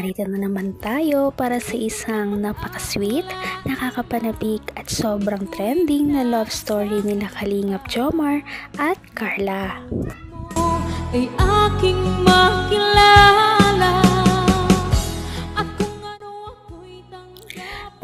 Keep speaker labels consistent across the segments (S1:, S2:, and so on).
S1: narito na naman tayo para sa isang napaka-sweet, nakakapanabik at sobrang trending na love story nila Kalingap Jomar at Carla.
S2: Ay aking makilala.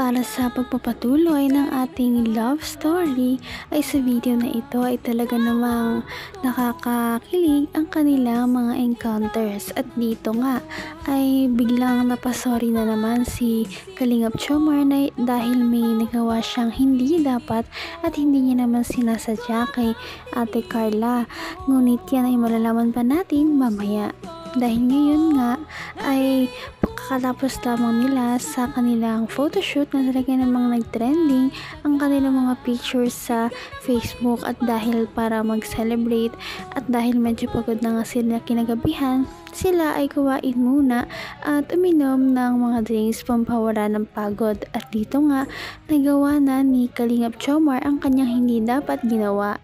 S1: Para sa pagpapatuloy ng ating love story ay sa video na ito ay talaga namang nakakakilig ang kanilang mga encounters, at dito nga ay biglang napasorry na naman si Kalingap Jomar na dahil may nagawa siyang hindi dapat at hindi niya naman sinasadya kay Ate Carla, ngunit yan ay malalaman pa natin mamaya. Dahil ngayon nga ay pagkatapos lamang nila sa kanilang photoshoot na talaga namang nag-trending ang kanilang mga pictures sa Facebook, at dahil para mag-celebrate at dahil medyo pagod na nga sila kinagabihan, sila ay kuwain muna at uminom ng mga drinks pampawala ng pagod, at dito nga nagawa na ni Kalingap Jomar ang kanyang hindi dapat ginawa.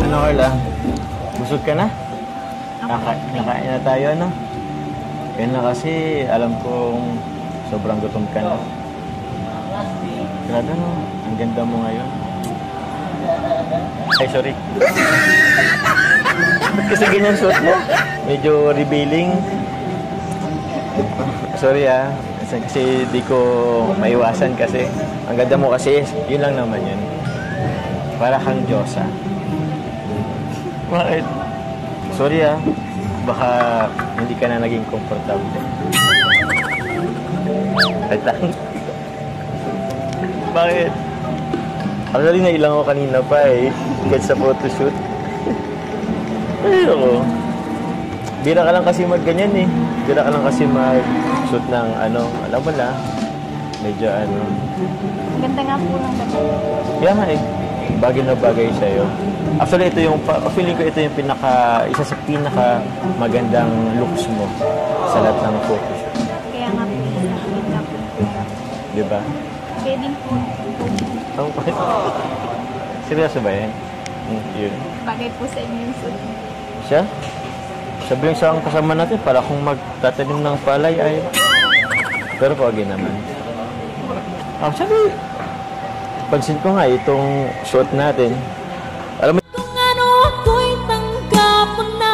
S3: Ano Carla? Busog ka na? Nakain na tayo, ano? Kaya na kasi alam kong sobrang gutom ka na. Grabe, no? Ang ganda mo ngayon. Ay, sorry. Ba't kasi ganyan suot mo? Medyo revealing. Sorry kasi di ko maiwasan kasi. Ang ganda mo kasi, yun lang naman yun. Para kang Diyosa. Bakit? Sorry baka hindi ka na naging komportable. Ay lang. Bakit? Actually, nailang ako kanina pa hanggang sa photoshoot. Ay, ako. Bira ka lang kasi mag-ganyan Bira ka lang kasi mag-shoot ng alam mo na. Medyo
S1: Ganda nga po ng ganda.
S3: Kaya nga bagay na bagay sa'yo. Actually, feeling ko ito yung isa sa pinaka magandang looks mo sa lahat ng photoshoot.
S1: Kaya nga po, ganda po.
S3: Diba?
S1: Pwedeng po.
S3: Oh, seryoso ba yan? Yun.
S1: Bagay po sa inyo yung suit.
S3: Siya? Sabi yung sa kasama natin, para kung magtatanim ng palay ay... Pero pagi naman. Sabi, pansin ko nga itong suot natin. Alam mo,
S2: Kung ano ako'y tanggap mo na,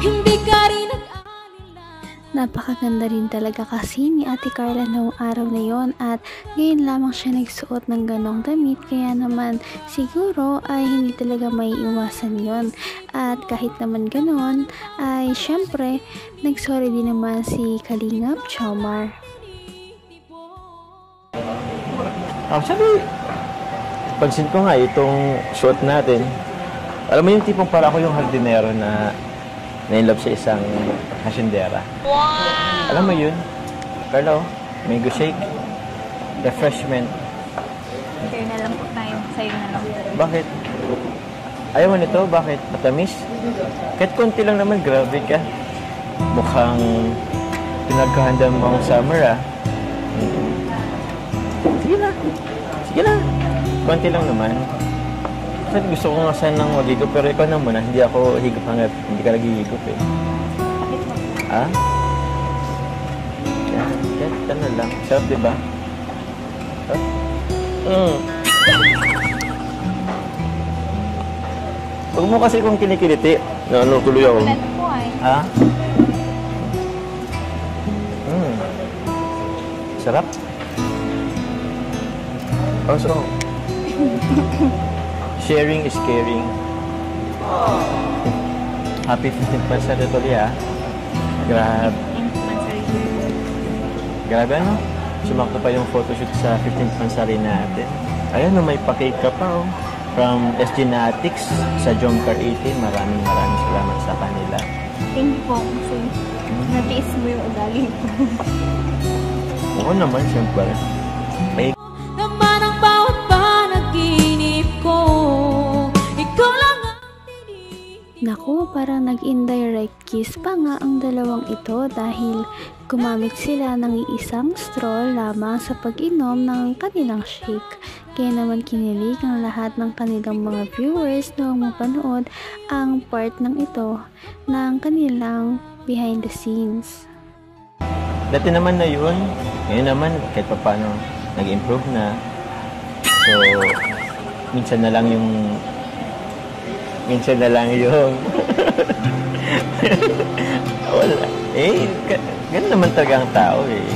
S2: hindi ka rin nag-alila.
S1: Napakaganda rin talaga kasi ni Ate Carla noong araw na yon, at ngayon lamang siya nagsuot ng ganong damit, kaya naman siguro ay hindi talaga may iwasan yon. At kahit naman ganon ay syempre nagsorry din naman si Kalingap Jomar.
S3: sabi, pansin ko nga itong suot natin. Alam mo yung tipong para ako yung hardinero na in-love sa isang hasyendera. Wow! Alam mo yun? Carla, mango shake, refreshment.
S1: Sa'yo na lang po tayo. Sa'yo na lang.
S3: Bakit? Ayaw mo nito? Bakit? Matamis? Kahit konti lang naman, grabe ka. Mukhang pinagkahanda mo ang summer, Sige na. Sige na. Konti lang naman. Kasi gusto ko nga sanang maghigop, pero ikaw na muna. Hindi ako higop hanggat hindi ka naghihigop Ha? Yan na lang. Sarap, diba? Huwag mo kasi kung kinikiliti. Tuloy ako.
S1: Wala po
S3: Ha? Sarap. Also, sharing is caring. Happy 15th anniversary tuloy, Grabe. Grabe, Sumakto pa yung photoshoot sa 15th anniversary natin. Ayan, may pa-cake ka pa, From SG Natics sa Jomcar 18. Maraming salamat sa kanila.
S1: Thank you po kasi natiis mo yung ugali ko.
S3: Oo naman, siyempre.
S2: Naman ang bawat panaginip ko, ikaw lang ang
S1: Naku, parang nag-indirect kiss pa nga ang dalawang ito dahil gumamit sila ng iisang straw lamang sa pag-inom ng kanilang shake. Kaya naman kinilig ang lahat ng kanilang mga viewers noong mapanood ang part ng ito ng kanilang behind the scenes.
S3: Dati naman na yun, ngayon naman kahit pa paano nag-improve na. So, minsan na lang yung wala. Ganun naman talaga ang tao eh.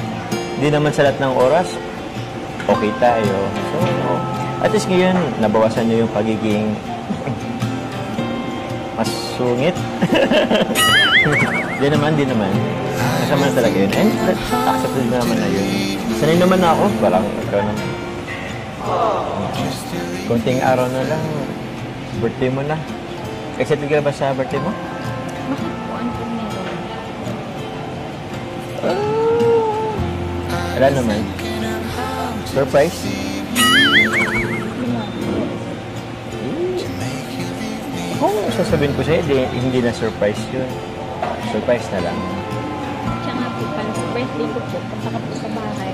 S3: Hindi naman sa lahat ng oras, okay tayo. So, at least ngayon, nabawasan nyo yung pagiging mas sungit. Di naman. Kasama na talaga yun. And accepted na naman na yun. Sanay naman na ako. Parang ikaw naman. Konting araw na lang, birthday mo na. Excited ka ba sa birthday mo?
S4: Bakit po? Ano po meron?
S3: Wala naman. Surprise? Kung sasabihin ko sa'yo, hindi na surprise yun. Surprise na lang.
S4: Siya nga po pala sa birthday ko po. Pagka po sa bahay.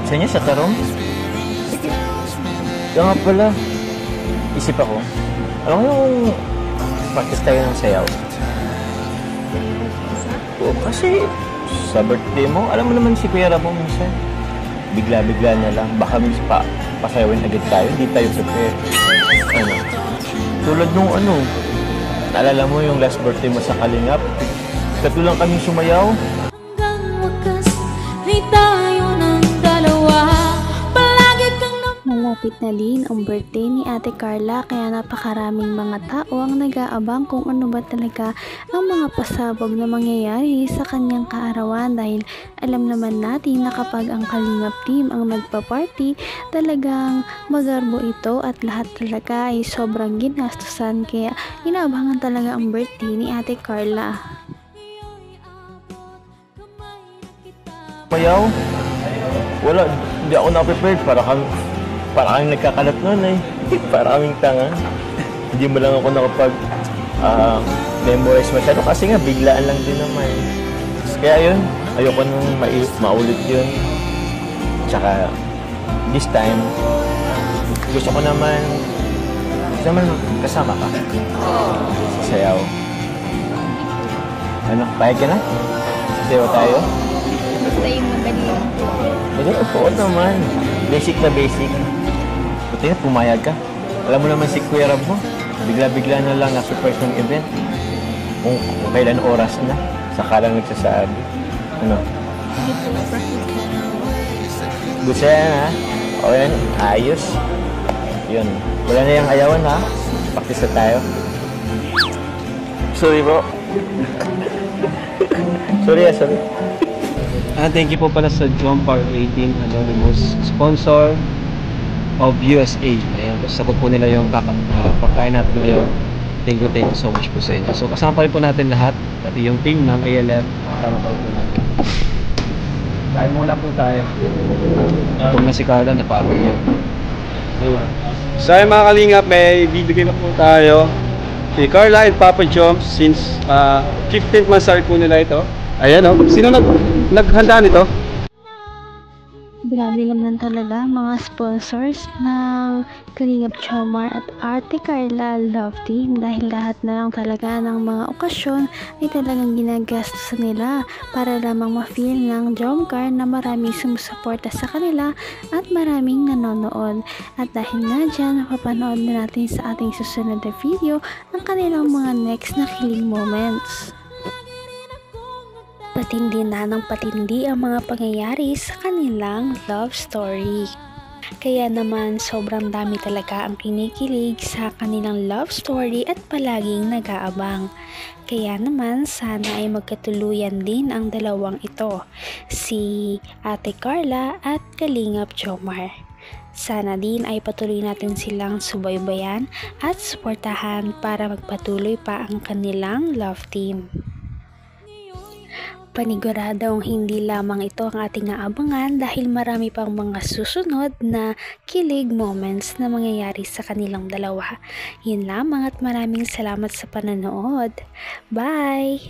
S3: Sa inyo, sa Tarong? Sige. Kaya nga pala, isip ako. Alam mo yung practice tayo ng sayaw? Oo, kasi sa birthday mo, alam mo naman si Kuya Ramon minsan. Bigla-bigla na lang. Baka pasayawin agad tayo. Hindi tayo prepare. Tulad nung naalala mo yung last birthday mo sa Kalingap? Katulang kaming sumayaw.
S2: Hanggang wakas ay tayo ng dalawa. Palagi kang
S1: Malapit na din ang birthday ni Ate Carla kaya napakaraming mga tao ang nag-aabang kung ano ba talaga ang mga pasabog na mangyayari sa kanyang kaarawan dahil alam naman natin na kapag ang Kalingap team ang nagpa-party, talagang magarbo ito at lahat talaga ay sobrang ginastusan kaya inaabangan talaga ang birthday ni Ate Carla.
S3: Mayaw? Wala, hindi ako na-prepared. Para kang nagkakalat nun eh. Para kaming tanga. Hindi mo lang ako memorize masyado kasi nga biglaan lang din naman. Kaya yun, ayoko nung maulit yun. Tsaka, this time, gusto ko naman kasama ka. Sayaw. Payag ka na? Sayaw tayo?
S4: Basta yung madali lang po.
S3: Madali, oo naman. Basic na basic. Buti na, pumayag ka. Alam mo naman si Kuya Rab mo, bigla-bigla na lang na-surprise ng event. Kung kailan oras na, saka lang nagsasabi.
S4: Hindi po, practice na.
S3: Gusto yan ha? O yan, ayos. Yun. Wala na yung ayawan ha? Practice na tayo. Sorry bro. sorry.
S5: Thank you po pala sa John Park 18 Anonymous, sponsor of USA. Ayan, sabot po nila yung pagkain natin ngayon. Thank you so much po sa inyo. So kasama pa rin po natin lahat, pati yung team ng ALF. Kasama pa rin po natin. Kain muna po tayo. Kung na si Carla, napagod yun. So ayun mga kalingap, may bibigyan na po tayo kay Carla and Papa Joms since 15th month po nila ito. Ayan o, sino naghanda nito?
S1: Grabe naman talaga mga sponsors ng Kalingap Jomar at Ate Carla Love Team dahil lahat na lang talaga ng mga okasyon ay talagang ginagastos nila para lamang ma-feel ng Jomcar na maraming sumusuporta sa kanila at maraming nanonood. At dahil nga dyan, mapapanood na natin sa ating susunod na video ang kanilang mga next na kilig moments. Patindi na ng patindi ang mga pangyayari sa kanilang love story. Kaya naman sobrang dami talaga ang kinikilig sa kanilang love story at palaging nag-aabang. Kaya naman sana ay magkatuluyan din ang dalawang ito, si Ate Carla at Kalingap Jomar. Sana din ay patuloy natin silang subaybayan at suportahan para magpatuloy pa ang kanilang love team. Paniguradong hindi lamang ito ang ating aabangan dahil marami pang mga susunod na kilig moments na mangyayari sa kanilang dalawa. Yun lamang at maraming salamat sa panonood. Bye!